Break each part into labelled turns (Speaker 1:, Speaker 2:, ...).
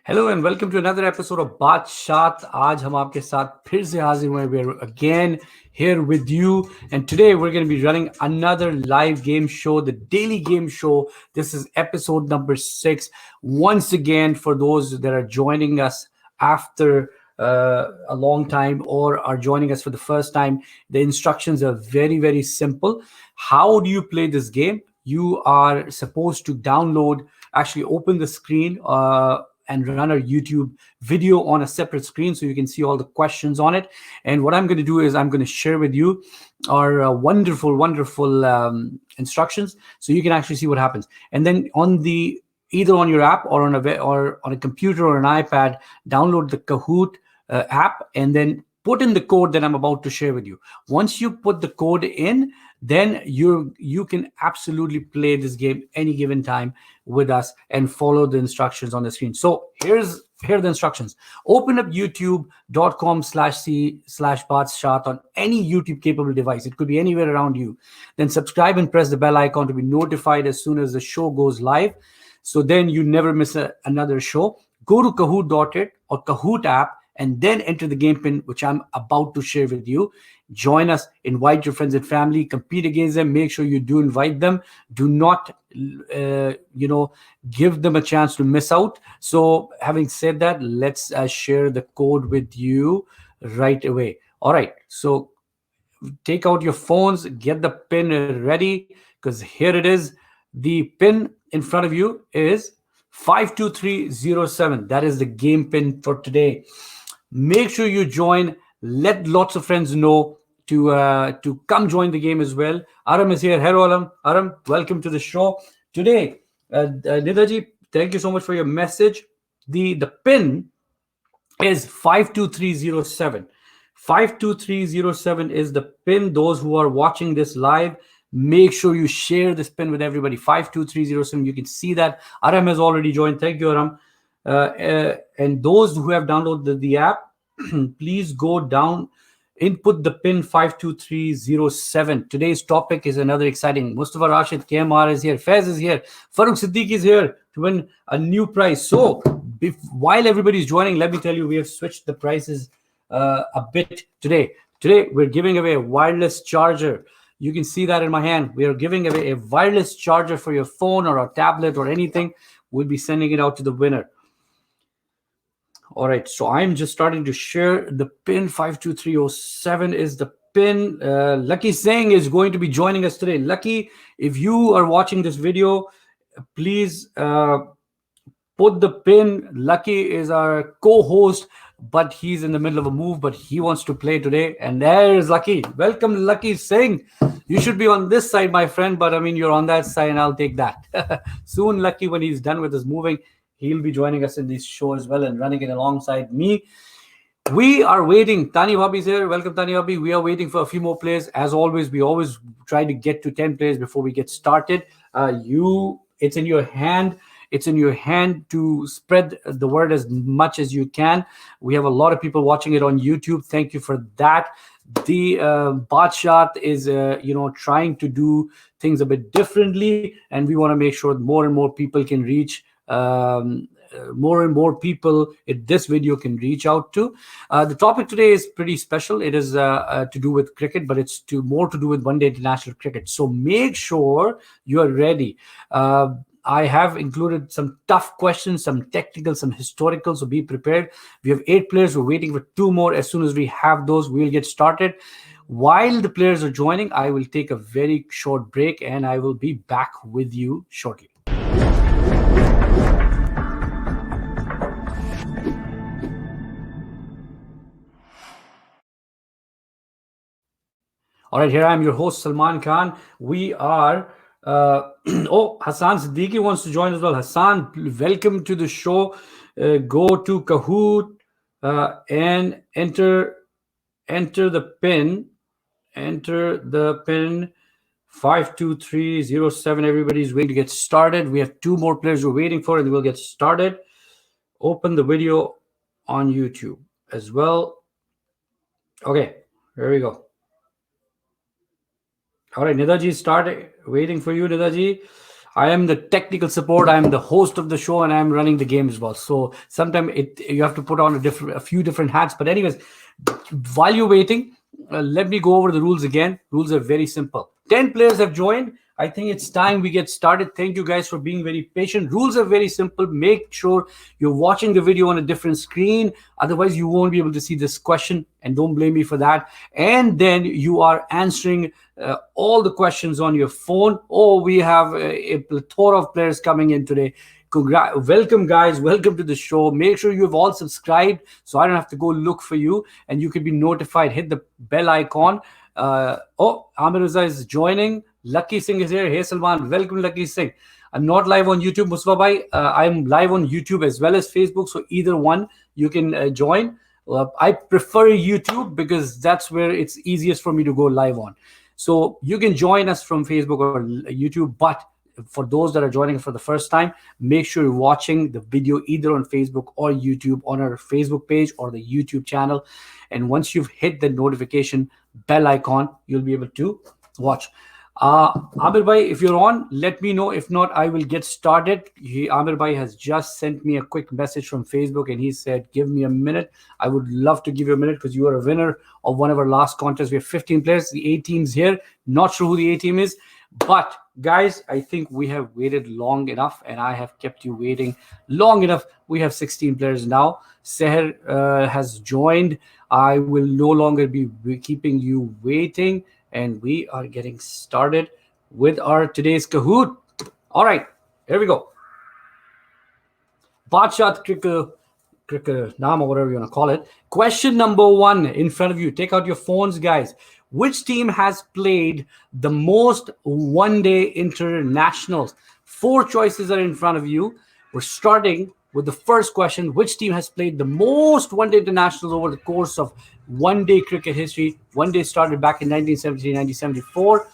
Speaker 1: Hello and welcome to another episode of BaatShaat. आज हम आपके साथ फिर से हाजिर हुए. We're again here with you, and today we're going to be running another live game show, the daily game show. This is episode number 6. Once again, for those that are joining us after a long time or are joining us for the first time, the instructions are very, very simple. How do you play this game? You are supposed to actually open the screen and run a YouTube video on a separate screen so you can see all the questions on it. And what I'm going to do is I'm going to share with you our wonderful instructions so you can actually see what happens. And then either on your app or on a computer or an iPad, download the Kahoot app and then put in the code that I'm about to share with you. Once you put the code in, then you can absolutely play this game any given time with us and follow the instructions on the screen. So here are the instructions. Open up youtube.com/c/BaatShaat on any YouTube capable device. It could be anywhere around you. Then subscribe and press the bell icon to be notified as soon as the show goes live. So then you never miss another show. Go to Kahoot.it or Kahoot app and then enter the game pin, which I'm about to share with you. Join us, invite your friends and family, compete against them. Make sure you do invite them. Do not, give them a chance to miss out. So having said that, let's share the code with you right away. All right. So take out your phones, get the pin ready, because here it is. The pin in front of you is 52307. That is the game pin for today. Make sure you join. Let lots of friends know to come join the game as well. Aram is here. Hello, Aram, welcome to the show. Today, Nidaji, thank you so much for your message. The pin is 52307. 52307 is the pin. Those who are watching this live, make sure you share this pin with everybody. 52307. You can see that Aram has already joined. Thank you, Aram. And those who have downloaded the app, please go down, input the pin 52307. Today's topic is another exciting. Mustafa Rashid, KMR is here. Fez is here. Farooq Siddiq is here to win a new prize. So while everybody's joining, let me tell you, we have switched the prices a bit today. Today, we're giving away a wireless charger. You can see that in my hand. We are giving away a wireless charger for your phone or a tablet or anything. We'll be sending it out to the winner. All right, so I'm just starting to share the pin. 52307 is the pin. Lucky Singh is going to be joining us today. Lucky, if you are watching this video, please put the pin. Lucky is our co-host, but he's in the middle of a move, but he wants to play today. And there's Lucky. Welcome, Lucky Singh. You should be on this side, my friend, but I mean, you're on that side, and I'll take that. Soon, Lucky, when he's done with his moving, he'll be joining us in this show as well and running it alongside me. We are waiting. Tani Bhabhi is here. Welcome, Tani Bhabhi. We are waiting for a few more players. As always, we always try to get to 10 players before we get started. It's in your hand. It's in your hand to spread the word as much as you can. We have a lot of people watching it on YouTube. Thank you for that. The BaatShaat is, trying to do things a bit differently, and we want to make sure more and more people can reach more and more people this video can reach out to. The topic today is pretty special. It is to do with cricket, but it's more to do with one-day international cricket. So make sure you are ready. I have included some tough questions, some technical, some historical, so be prepared. We have 8 players. We're waiting for 2 more. As soon as we have those, we'll get started. While the players are joining, I will take a very short break, and I will be back with you shortly. All right, here I am, your host, Salman Khan. We are... Hassan Siddiqui wants to join as well. Hassan, welcome to the show. Go to Kahoot and enter the pin. Enter the pin 52307. Everybody's waiting to get started. We have 2 more players we're waiting for, and we'll get started. Open the video on YouTube as well. Okay, here we go. All right, Nidaji, start waiting for you, Nidaji. I am the technical support. I am the host of the show, and I am running the game as well. So sometimes you have to put on a few different hats. But anyways, while you're waiting, let me go over the rules again. Rules are very simple. 10 players have joined. I think it's time we get started. Thank you guys for being very patient. Rules are very simple. Make sure you're watching the video on a different screen. Otherwise, you won't be able to see this question. And don't blame me for that. And then you are answering all the questions on your phone. Oh, we have a plethora of players coming in today. Welcome, guys. Welcome to the show. Make sure you have all subscribed so I don't have to go look for you, and you can be notified. Hit the bell icon. Amir Raza is joining. Lucky Singh is here. Hey, Salman. Welcome, Lucky Singh. I'm not live on YouTube, Muswa bhai. I'm live on YouTube as well as Facebook. So either one you can join. I prefer YouTube because that's where it's easiest for me to go live on. So you can join us from Facebook or YouTube, but for those that are joining for the first time, make sure you're watching the video either on Facebook or YouTube on our Facebook page or the YouTube channel. And once you've hit the notification bell icon, you'll be able to watch. Amir bhai, if you're on, let me know. If not, I will get started. Amir bhai has just sent me a quick message from Facebook, and he said, give me a minute. I would love to give you a minute because you are a winner of one of our last contests. We have 15 players. The A team's here. Not sure who the A team is. But guys, I think we have waited long enough, and I have kept you waiting long enough. We have 16 players now. Seher has joined. I will no longer be keeping you waiting, and we are getting started with our today's Kahoot. All right, here we go. BaatShaat cricket, Naam, or whatever you want to call it. Question number 1 in front of you. Take out your phones, guys. Which team has played the most one-day internationals? 4 choices are in front of you. We're starting with the first question. Which team has played the most one-day internationals over the course of one-day cricket history? One day started back in 1973, 1974.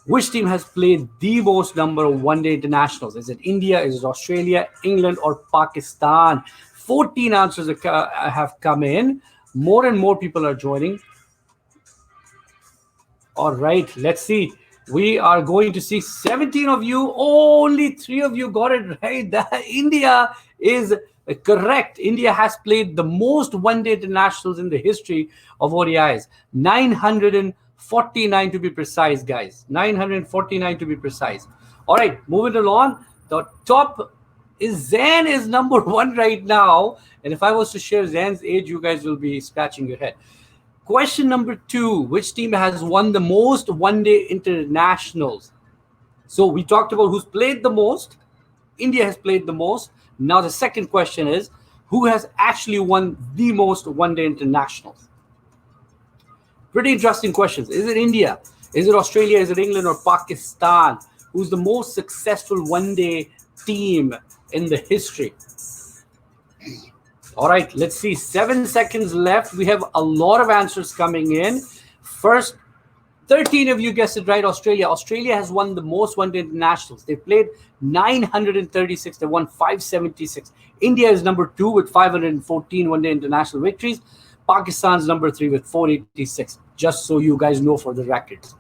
Speaker 1: Which team has played the most number of one-day internationals? Is it India, is it Australia, England, or Pakistan? 14 answers have come in. More and more people are joining. All right, let's see. We are going to see 17 of you. Only 3 of you got it right. India is correct. India has played the most one-day internationals in the history of ODIs. 949 to be precise, guys. 949 to be precise. All right, moving along. The top is Zain is number 1 right now. And if I was to share Zain's age, you guys will be scratching your head. Question number 2, which team has won the most one-day internationals? So we talked about who's played the most. India has played the most. Now the second question is, who has actually won the most one-day internationals? Pretty interesting questions. Is it India? Is it Australia? Is it England or Pakistan? Who's the most successful one-day team in the history? All right, let's see. 7 seconds left. We have a lot of answers coming in. First, 13 of you guessed it right. Australia. Australia has won the most one-day internationals. They played 936. They won 576. India is number 2 with 514 one-day international victories. Pakistan's number 3 with 486. Just so you guys know for the records.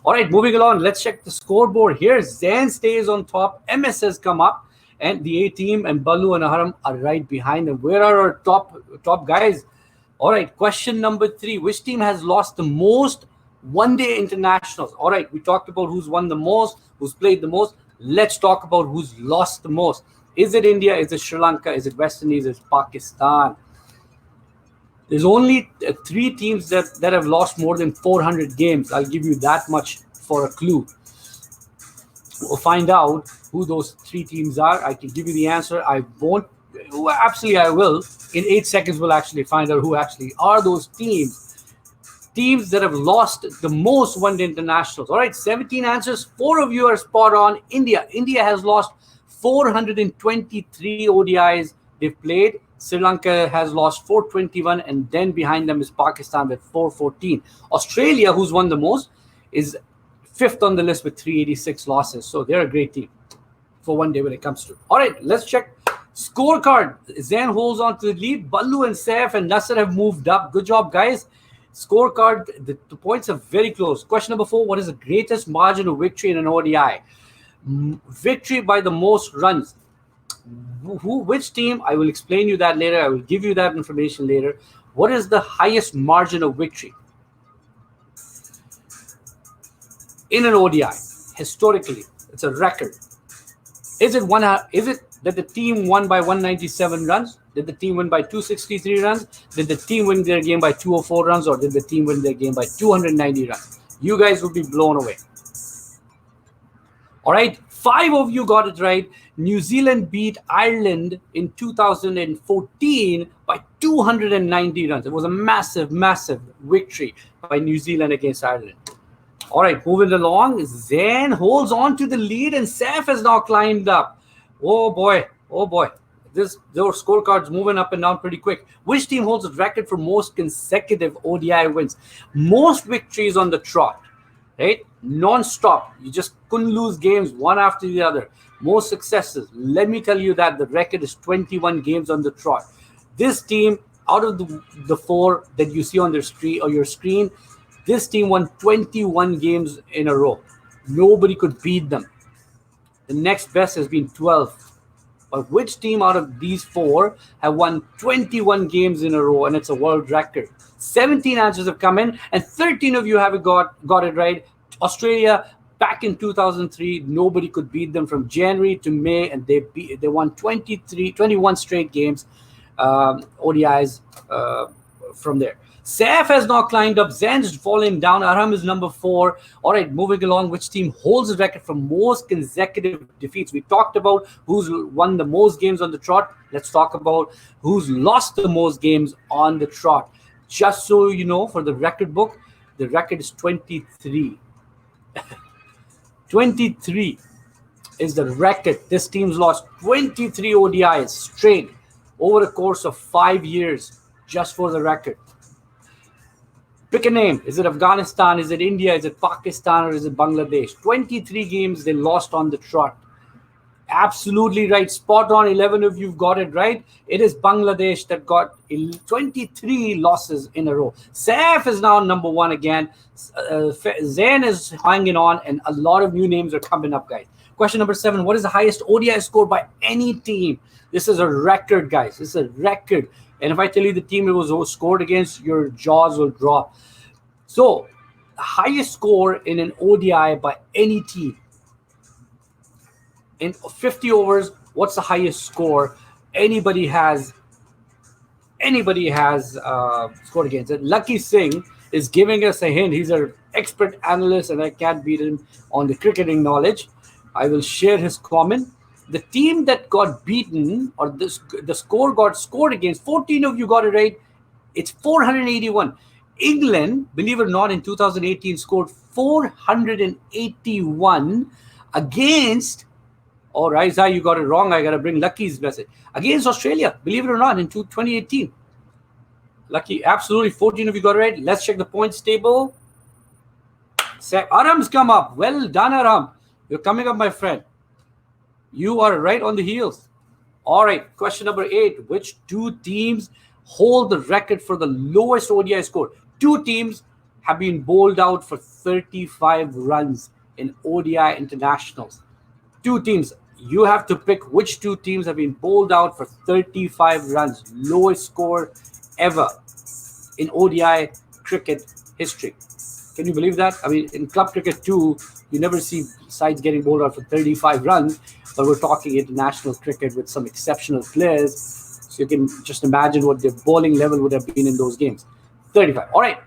Speaker 1: All right, moving along. Let's check the scoreboard here. Zain stays on top. MS has come up. And the A team and Balu and Aharam are right behind them. Where are our top guys? All right, question number 3. Which team has lost the most one-day internationals? All right, we talked about who's won the most, who's played the most. Let's talk about who's lost the most. Is it India? Is it Sri Lanka? Is it West Indies? Is it Pakistan? There's only 3 teams that have lost more than 400 games. I'll give you that much for a clue. We'll find out who those 3 teams are. I can give you the answer. I won't. Well, absolutely, I will. In 8 seconds, we'll actually find out who actually are those teams. Teams that have lost the most one-day internationals. All right, 17 answers. 4 of you are spot on. India. India has lost 423 ODIs they've played. Sri Lanka has lost 421, and then behind them is Pakistan with 414. Australia, who's won the most, is 5th on the list with 386 losses. So they're a great team for one day when it comes to. All right, let's check scorecard. Zain holds on to the lead. Ballu and Saif and Nasser have moved up. Good job, guys. Scorecard, the points are very close. Question number 4, what is the greatest margin of victory in an ODI? Victory by the most runs. Which team? I will explain you that later. I will give you that information later. What is the highest margin of victory in an ODI historically? It's a record. Is it that the team won by 197 runs? Did the team win by 263 runs? Did the team win their game by 204 runs? Or did the team win their game by 290 runs? You guys will be blown away. All right, 5 of you got it right. New Zealand beat Ireland in 2014 by 290 runs. It was a massive, massive victory by New Zealand against Ireland. All right, moving along. Zain holds on to the lead and Saif has now climbed up. Oh boy, oh boy. Those scorecards moving up and down pretty quick. Which team holds the record for most consecutive ODI wins? Most victories on the trot, right? Non-stop. You just couldn't lose games one after the other. Most successes. Let me tell you that the record is 21 games on the trot. This team, out of the 4 that you see on their screen or your screen, this team won 21 games in a row. Nobody could beat them. The next best has been 12. But which team out of these 4 have won 21 games in a row? And it's a world record. 17 answers have come in, and 13 of you have got it right. Australia, back in 2003, nobody could beat them from January to May, and they won 21 straight games, ODIs from there. Saif has now climbed up. Zain's fallen down. Aram is number 4. All right, moving along. Which team holds the record for most consecutive defeats? We talked about who's won the most games on the trot. Let's talk about who's lost the most games on the trot. Just so you know, for the record book, the record is 23. 23 is the record. This team's lost 23 ODIs straight over the course of 5 years, just for the record. Pick a name. Is it Afghanistan? Is it India? Is it Pakistan? Or is it Bangladesh? 23 games they lost on the trot. Absolutely right. Spot on. 11 of you've got it right. It is Bangladesh that got 23 losses in a row. Saif is now number 1 again. Zain is hanging on, and a lot of new names are coming up, guys. Question number 7. What is the highest ODI score by any team? This is a record, guys. This is a record. And if I tell you the team it was scored against, your jaws will drop. So, the highest score in an ODI by any team. In 50 overs, what's the highest score anybody has scored against it? Lucky Singh is giving us a hint. He's an expert analyst, and I can't beat him on the cricketing knowledge. I will share his comment. The team that got beaten, or the score got scored against, 14 of you got it right. It's 481. England, believe it or not, in 2018 scored 481 against. Oh, Raisa, you got it wrong. I got to bring Lucky's message. Against Australia, believe it or not, in 2018. Lucky, absolutely. 14 of you got it right. Let's check the points table. Aram's come up. Well done, Aram. You're coming up, my friend. You are right on the heels. All right. Question number 8. Which 2 teams hold the record for the lowest ODI score? 2 teams have been bowled out for 35 runs in ODI internationals. 2 teams. You have to pick which 2 teams have been bowled out for 35 runs. Lowest score ever in ODI cricket history. Can you believe that? I mean, in club cricket too, you never see sides getting bowled out for 35 runs, but we're talking international cricket with some exceptional players. So you can just imagine what their bowling level would have been in those games. 35. All right.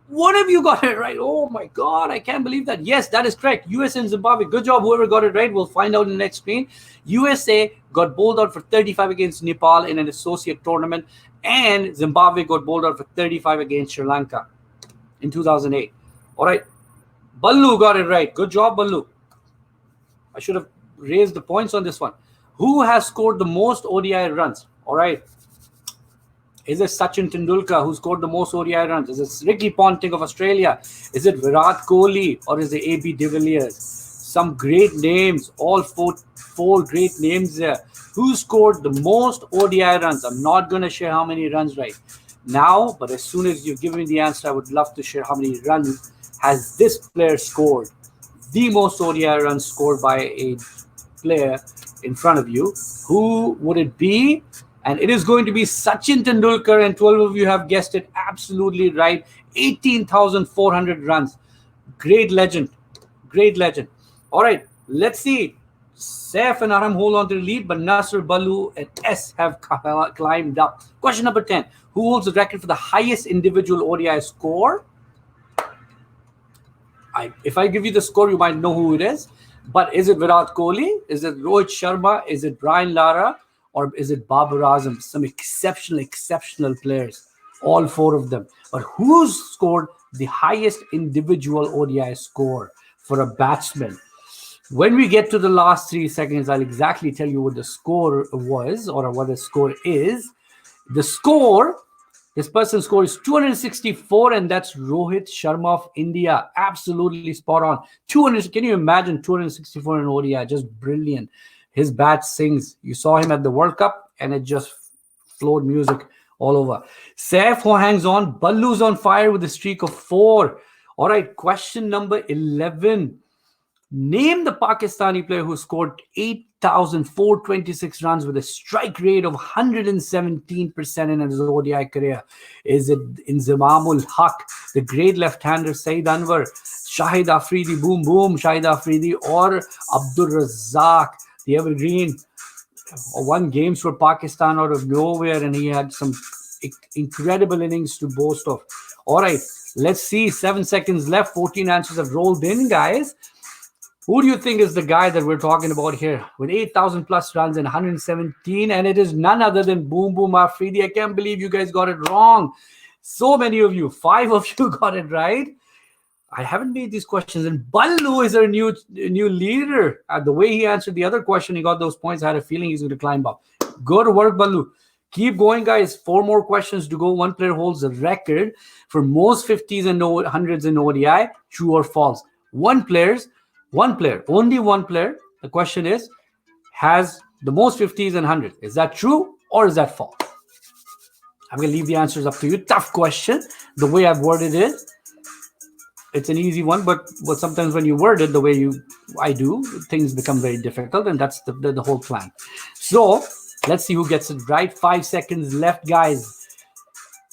Speaker 1: What have you got it right? Oh my God, I can't believe that. Yes, that is correct. USA and Zimbabwe. Good job, whoever got it right. We'll find out in the next screen. USA got bowled out for 35 against Nepal in an associate tournament, and Zimbabwe got bowled out for 35 against Sri Lanka in 2008. All right. Ballu got it right. Good job, Ballu. I should have raised the points on this one. Who has scored the most ODI runs? All right. Is it Sachin Tendulkar who scored the most ODI runs? Is it Ricky Ponting of Australia? Is it Virat Kohli, or is it AB de Villiers? Some great names, all four great names there. Who scored the most ODI runs? I'm not going to share how many runs right now, but as soon as you give me the answer, I would love to share how many runs has this player scored. the most ODI runs scored by a player in front of you. Who would it be? And it is going to be Sachin Tendulkar, and 12 of you have guessed it absolutely right. 18,400 runs. Great legend. Great legend. All right, let's see. Saif and Aram hold on to the lead, but Nasser, Balu, and S have climbed up. Question number 10. Who holds the record for the highest individual ODI score? If I give you the score, you might know who it is. But is it Virat Kohli? Is it Rohit Sharma? Is it Brian Lara? Or is it Babar Azam? Some exceptional players. All four of them. But who's scored the highest individual ODI score for a batsman? When we get to the last 3 seconds, I'll exactly tell you what the score was or what the score is. The score, this person's score is 264, and that's Rohit Sharma of India. Absolutely spot on. 200. Can you imagine 264 in ODI? Just brilliant. His bat sings. You saw him at the World Cup, and it just flowed music all over. Saif hangs on. Ballu's on fire with a streak of 4. All right, question number 11. Name the Pakistani player who scored 8,426 runs with a strike rate of 117% in his ODI career. Is it Inzamamul Haq, the great left-hander Saeed Anwar, Shahid Afridi, boom, Shahid Afridi, or Abdul Razzaq, the evergreen? Won games for Pakistan out of nowhere, and he had some incredible innings to boast of. All right, let's see. 7 seconds left. 14 answers have rolled in, guys. Who do you think is the guy that we're talking about here with 8,000 plus runs and 117? And it is none other than Boom Afridi. I can't believe you guys got it wrong. So many of you, 5 of you got it right. I haven't made these questions. And Ballu is our new leader. The way he answered the other question, he got those points. I had a feeling he's going to climb up. Good work, Ballu. Keep going, guys. 4 more questions to go. One player holds the record for most 50s and 100s in ODI. True or false? One player, only one player. The question is, has the most 50s and 100s. Is that true or is that false? I'm going to leave the answers up to you. Tough question. The way I've worded it, it's an easy one, but sometimes when you word it the way I do, things become very difficult, and that's the whole plan. So let's see who gets it right. 5 seconds left, guys.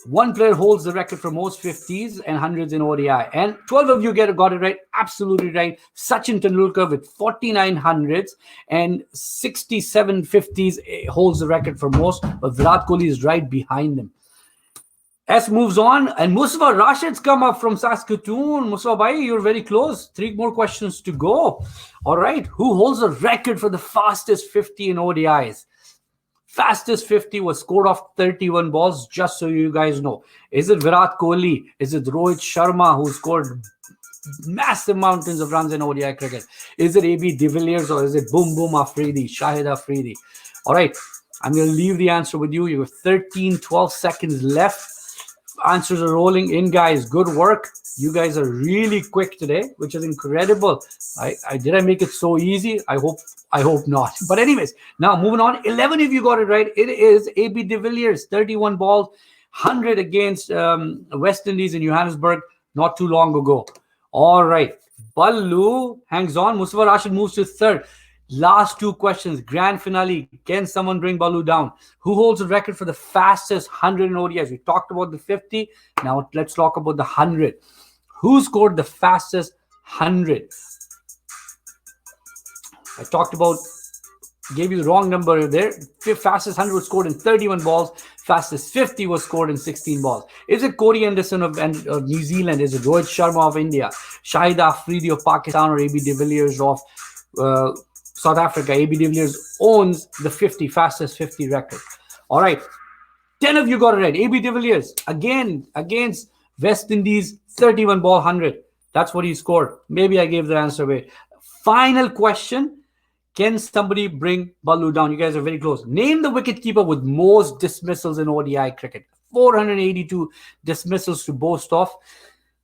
Speaker 1: One player holds the record for most 50s and 100s in ODI, and 12 of you got it right, absolutely right. Sachin Tendulkar with 49 hundreds and 67 50s holds the record for most, but Virat Kohli is right behind him. S moves on, and Mustafa Rashid's come up from Saskatoon. Mustafa bhai, you're very close. 3 more questions to go. All right, who holds the record for the fastest 50 in ODIs? Fastest 50 was scored off 31 balls, just so you guys know. Is it Virat Kohli? Is it Rohit Sharma, who scored massive mountains of runs in ODI cricket? Is it AB de Villiers, or is it Boom Afridi, Shahid Afridi? All right, I'm going to leave the answer with you. You have 12 seconds left. Answers are rolling in, guys. Good work. You guys are really quick today, which is incredible. Did I make it so easy? I hope not. But anyways, now moving on. 11 of you got it right. It is AB de Villiers, 31 balls, 100 against West Indies in Johannesburg not too long ago. All right. Ballu hangs on. Mustafa Rashid moves to 3rd. Last 2 questions. Grand finale. Can someone bring Ballu down? Who holds the record for the fastest 100 in ODIs? We talked about the 50. Now let's talk about the 100. Who scored the fastest 100? I talked about, gave you the wrong number there. Fastest 100 was scored in 31 balls. Fastest 50 was scored in 16 balls. Is it Corey Anderson of New Zealand? Is it Rohit Sharma of India? Shahid Afridi of Pakistan, or AB de Villiers of South Africa? AB de Villiers owns the fastest 50 record. All right. 10 of you got it right. AB de Villiers, again, against West Indies, 31 ball 100. That's what he scored. Maybe I gave the answer away. Final question. Can somebody bring Ballu down? You guys are very close. Name the wicketkeeper with most dismissals in ODI cricket. 482 dismissals to boast of.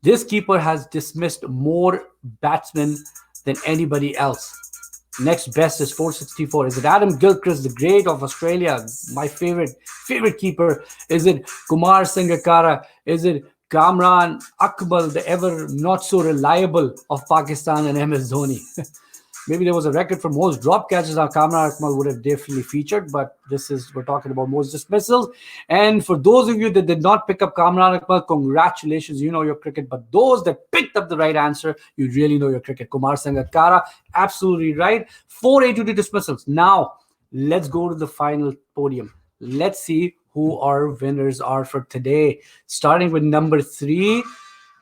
Speaker 1: This keeper has dismissed more batsmen than anybody else. Next best is 464. Is it Adam Gilchrist, the great of Australia? My favorite keeper. Is it Kumar Sangakkara? Is it Kamran Akmal, the ever not so reliable of Pakistan, and MS Dhoni. Maybe there was a record for most drop catches. Kamran Akmal would have definitely featured, but we're talking about most dismissals. And for those of you that did not pick up Kamran Akmal, congratulations, you know your cricket. But those that picked up the right answer, you really know your cricket. Kumar Sangakkara, absolutely right. 4 A2 dismissals. Now, let's go to the final podium. Let's see who our winners are for today. Starting with number 3,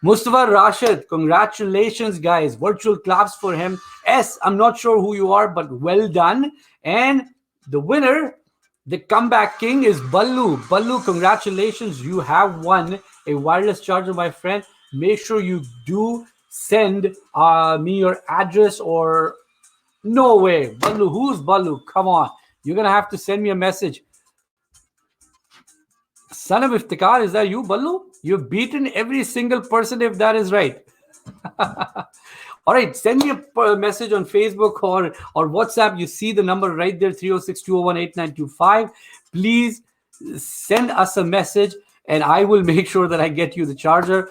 Speaker 1: Mustafa Rashid. Congratulations, guys. Virtual claps for him. I'm not sure who you are, but well done. And the winner, the comeback king, is Ballu. Ballu, congratulations. You have won a wireless charger, my friend. Make sure you do send me your address or... No way. Ballu, who's Ballu? Come on. You're going to have to send me a message. Son of Iftikhar, is that you, Ballu? You've beaten every single person if that is right. All right, send me a message on Facebook or WhatsApp. You see the number right there, 306-201-8925. Please send us a message and I will make sure that I get you the charger.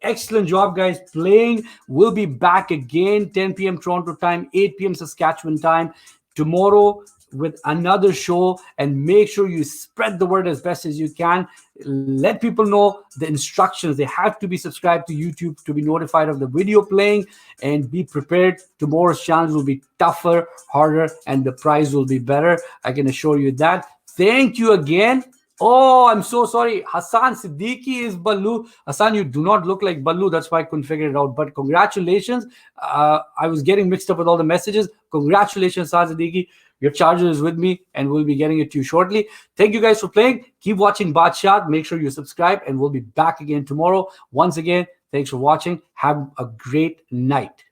Speaker 1: Excellent job, guys, playing. We'll be back again, 10 p.m. Toronto time, 8 p.m. Saskatchewan time, tomorrow with another show. And make sure you spread the word as best as you can. Let people know the instructions. They have to be subscribed to YouTube to be notified of the video playing, and be prepared. Tomorrow's challenge will be tougher, harder, and the prize will be better. I can assure you that. Thank you again. Oh, I'm so sorry. Hassan Siddiqui is Ballu. Hassan, you do not look like Ballu. That's why I couldn't figure it out. But congratulations. I was getting mixed up with all the messages. Congratulations, Hassan Siddiqui. Your charger is with me and we'll be getting it to you shortly. Thank you guys for playing. Keep watching BaatShaat. Make sure you subscribe and we'll be back again tomorrow. Once again, thanks for watching. Have a great night.